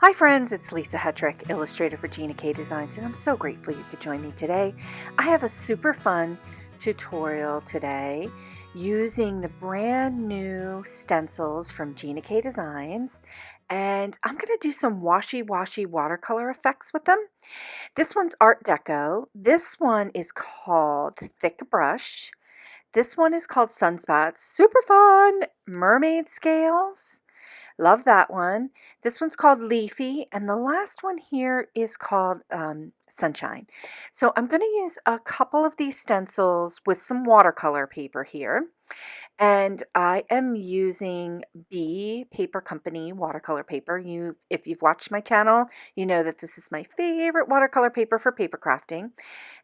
Hi friends, it's Lisa Hetrick, illustrator for Gina K Designs, and I'm so grateful you could join me today. I have a super fun tutorial today using the brand new stencils from Gina K Designs, and I'm going to do some washy watercolor effects with them. This one's Art Deco. This one is called Thick Brush. This one is called Sunspots. Super fun! Mermaid Scales. Love that one. This one's called Leafy, and the last one here is called Sunshine. So I'm going to use a couple of these stencils with some watercolor paper here. And I am using B Paper Company watercolor paper. If you've watched my channel, you know that this is my favorite watercolor paper for paper crafting.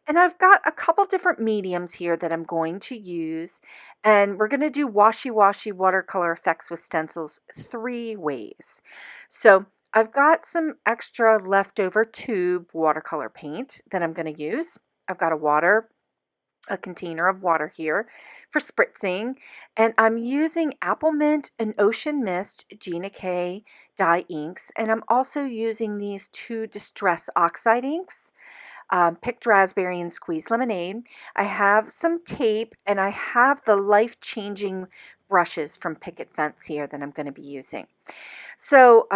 And I've got a couple different mediums here that I'm going to use. And we're going to do washy watercolor effects with stencils 3 ways. So I've got some extra leftover tube watercolor paint that I'm going to use. I've got a container of water here for spritzing, and I'm using Apple Mint and Ocean Mist Gina K dye inks, and I'm also using these 2 Distress Oxide inks, Picked Raspberry and Squeezed Lemonade. I have some tape, and I have the life-changing brushes from Picket Fence here that I'm going to be using. So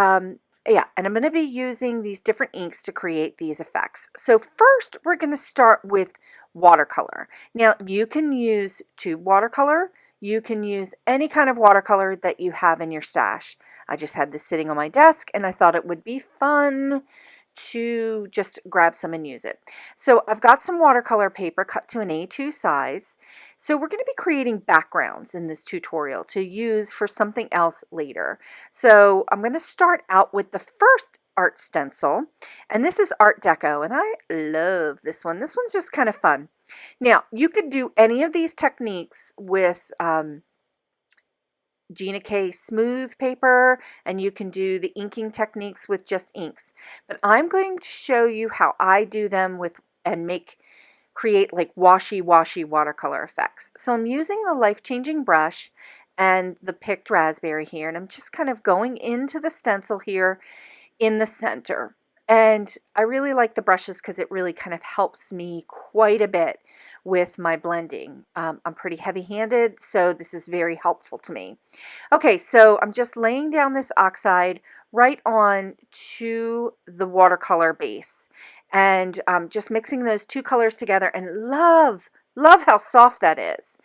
yeah, and I'm going to be using these different inks to create these effects. So first, we're going to start with watercolor. Now, you can use tube watercolor. You can use any kind of watercolor that you have in your stash. I just had this sitting on my desk, and I thought it would be fun to just grab some and use it. So I've got some watercolor paper cut to an A2 size. So we're going to be creating backgrounds in this tutorial to use for something else later. So I'm going to start out with the first art stencil, and this is Art Deco, and I love this one. This one's just kind of fun. Now, you could do any of these techniques with Gina K smooth paper, and you can do the inking techniques with just inks. But I'm going to show you how I do them with and create like washy watercolor effects. So I'm using the life-changing brush and the picked raspberry here, and I'm just kind of going into the stencil here in the center. And I really like the brushes because it really kind of helps me quite a bit with my blending. I'm pretty heavy-handed, so this is very helpful to me. Okay, so I'm just laying down this oxide right on to the watercolor base, and just mixing those 2 colors together, and love how soft that is.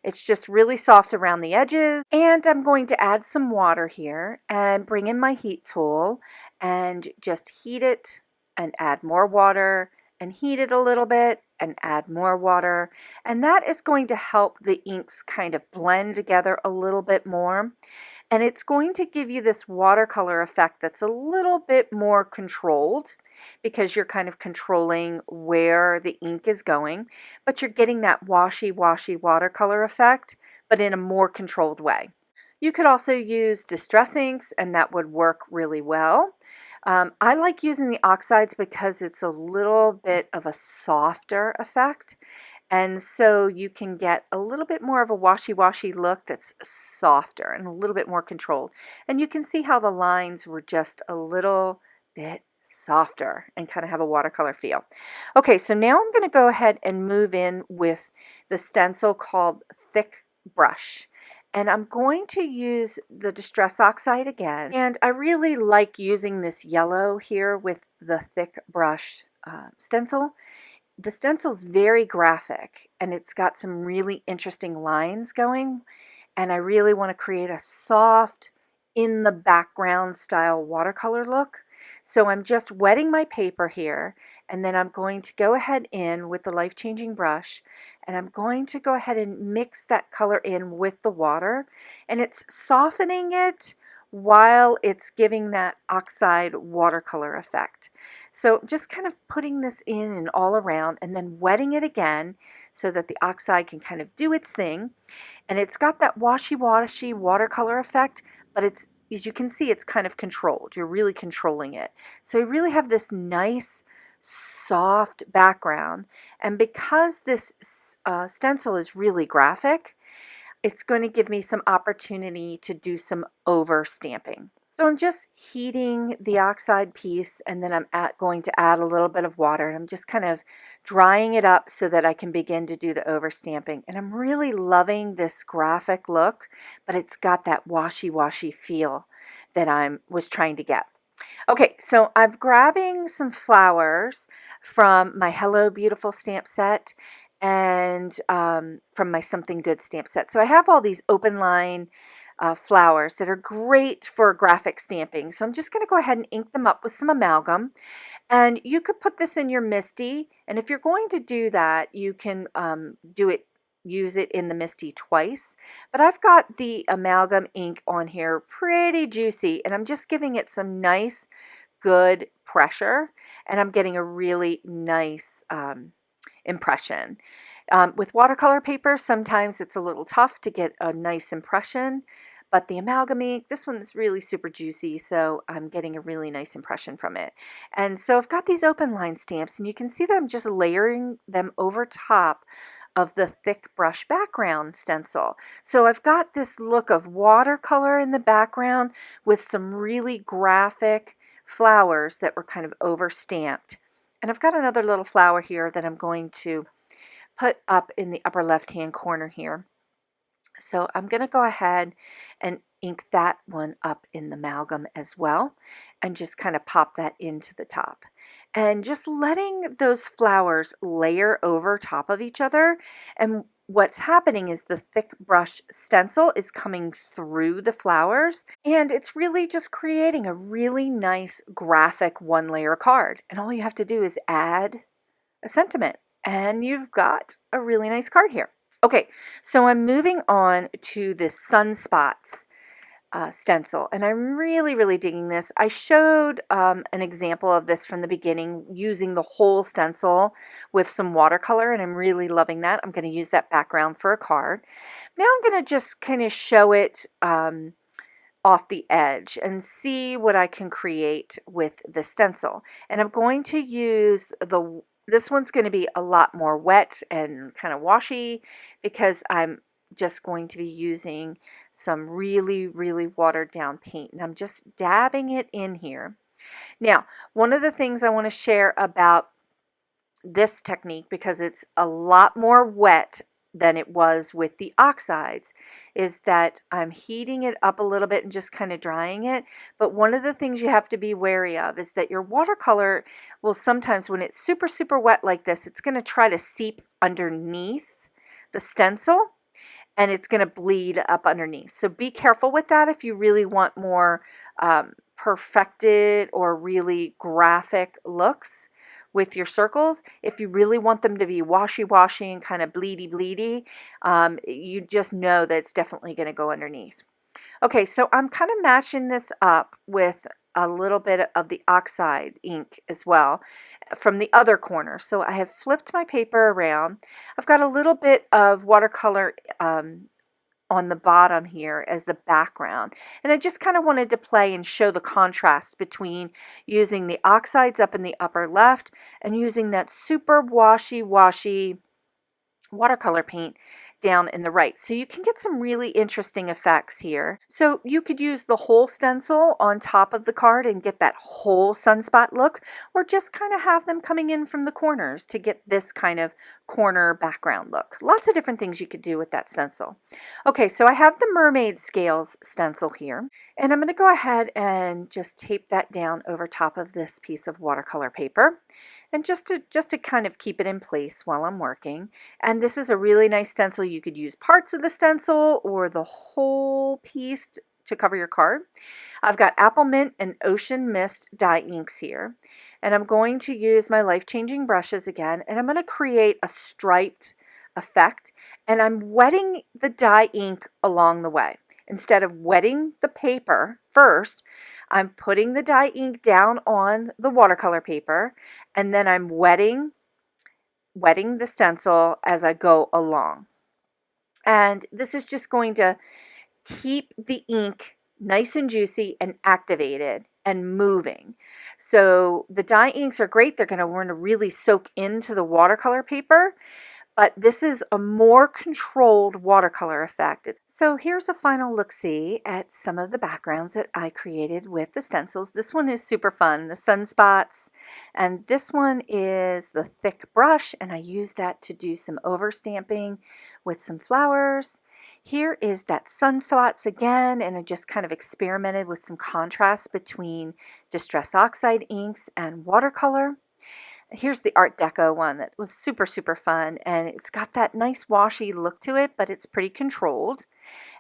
It's just really soft around the edges. And I'm going to add some water here and bring in my heat tool and just heat it and add more water and heat it a little bit and add more water. And that is going to help the inks kind of blend together a little bit more. And it's going to give you this watercolor effect that's a little bit more controlled because you're kind of controlling where the ink is going, but you're getting that washy watercolor effect, but in a more controlled way. You could also use distress inks, and that would work really well. I like using the oxides because it's a little bit of a softer effect. And so you can get a little bit more of a washy look that's softer and a little bit more controlled. And you can see how the lines were just a little bit softer and kind of have a watercolor feel. Okay, so now I'm going to go ahead and move in with the stencil called Thick Brush. And I'm going to use the Distress Oxide again. And I really like using this yellow here with the Thick Brush stencil. The stencil's very graphic, and it's got some really interesting lines going, and I really want to create a soft, in the background style watercolor look. So I'm just wetting my paper here, and then I'm going to go ahead in with the life-changing brush, and I'm going to go ahead and mix that color in with the water, and it's softening it while it's giving that oxide watercolor effect. So just kind of putting this in and all around and then wetting it again so that the oxide can kind of do its thing. And it's got that washy watercolor effect, but it's, as you can see, it's kind of controlled. You're really controlling it. So you really have this nice soft background. And because this stencil is really graphic, it's going to give me some opportunity to do some over stamping. So I'm just heating the oxide piece, and then I'm going to add a little bit of water, and I'm just kind of drying it up so that I can begin to do the overstamping. And I'm really loving this graphic look, but it's got that washy feel that I was trying to get. Okay, so I'm grabbing some flowers from my Hello Beautiful stamp set and from my Something Good stamp set. So I have all these open line flowers that are great for graphic stamping. So I'm just going to go ahead and ink them up with some amalgam. And you could put this in your MISTI, and if you're going to do that, you can use it in the MISTI twice. But I've got the amalgam ink on here pretty juicy, and I'm just giving it some nice, good pressure, and I'm getting a really nice impression. With watercolor paper, sometimes it's a little tough to get a nice impression, but the amalgam ink, this one's really super juicy, so I'm getting a really nice impression from it. And so I've got these open line stamps, and you can see that I'm just layering them over top of the thick brush background stencil. So I've got this look of watercolor in the background with some really graphic flowers that were kind of over stamped. And I've got another little flower here that I'm going to put up in the upper left hand corner here. So I'm going to go ahead and ink that one up in the amalgam as well, and just kind of pop that into the top. And just letting those flowers layer over top of each other. And what's happening is the thick brush stencil is coming through the flowers, and it's really just creating a really nice graphic one layer card. And all you have to do is add a sentiment, and you've got a really nice card here. Okay, so I'm moving on to this Sunspots stencil, and I'm really digging this. I showed an example of this from the beginning using the whole stencil with some watercolor, and I'm really loving that. I'm going to use that background for a card. Now I'm going to just kind of show it off the edge and see what I can create with the stencil. And I'm going to use this one's going to be a lot more wet and kind of washy because I'm just going to be using some really watered down paint, and I'm just dabbing it in here. Now, one of the things I want to share about this technique, because it's a lot more wet than it was with the oxides, is that I'm heating it up a little bit and just kind of drying it. But one of the things you have to be wary of is that your watercolor will sometimes, when it's super wet like this, it's going to try to seep underneath the stencil, and it's going to bleed up underneath. So be careful with that if you really want more perfected or really graphic looks with your circles. If you really want them to be washy and kind of bleedy, you just know that it's definitely going to go underneath. Okay, so I'm kind of matching this up with a little bit of the Oxide ink as well from the other corner. So I have flipped my paper around. I've got a little bit of watercolor on the bottom here as the background, and I just kind of wanted to play and show the contrast between using the oxides up in the upper left and using that super washy watercolor paint down in the right. So you can get some really interesting effects here. So you could use the whole stencil on top of the card and get that whole sunspot look, or just kind of have them coming in from the corners to get this kind of corner background look. Lots of different things you could do with that stencil. Okay, so I have the Mermaid Scales stencil here, and I'm going to go ahead and just tape that down over top of this piece of watercolor paper, and just to kind of keep it in place while I'm working. And this is a really nice stencil. You could use parts of the stencil or the whole piece to cover your card. I've got Apple Mint and Ocean Mist dye inks here, and I'm going to use my life-changing brushes again, and I'm going to create a striped effect, and I'm wetting the dye ink along the way. Instead of wetting the paper first, I'm putting the dye ink down on the watercolor paper, and then I'm wetting the stencil as I go along. And this is just going to keep the ink nice and juicy and activated and moving. So the dye inks are great. They're going to want to really soak into the watercolor paper, but this is a more controlled watercolor effect. So here's a final look-see at some of the backgrounds that I created with the stencils. This one is super fun, the Sunspots, and this one is the thick brush, and I used that to do some overstamping with some flowers. Here is that Sunspots again, and I just kind of experimented with some contrast between Distress Oxide inks and watercolor. Here's the Art Deco one that was super, super fun, and it's got that nice washy look to it, but it's pretty controlled.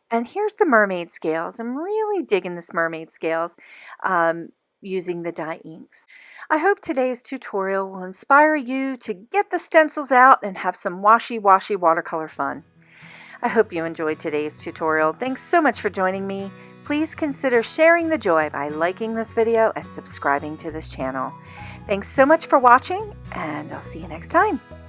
And here's the Mermaid Scales. I'm really digging this Mermaid Scales using the dye inks. I hope today's tutorial will inspire you to get the stencils out and have some washy, washy watercolor fun. I hope you enjoyed today's tutorial. Thanks so much for joining me. Please consider sharing the joy by liking this video and subscribing to this channel. Thanks so much for watching, and I'll see you next time.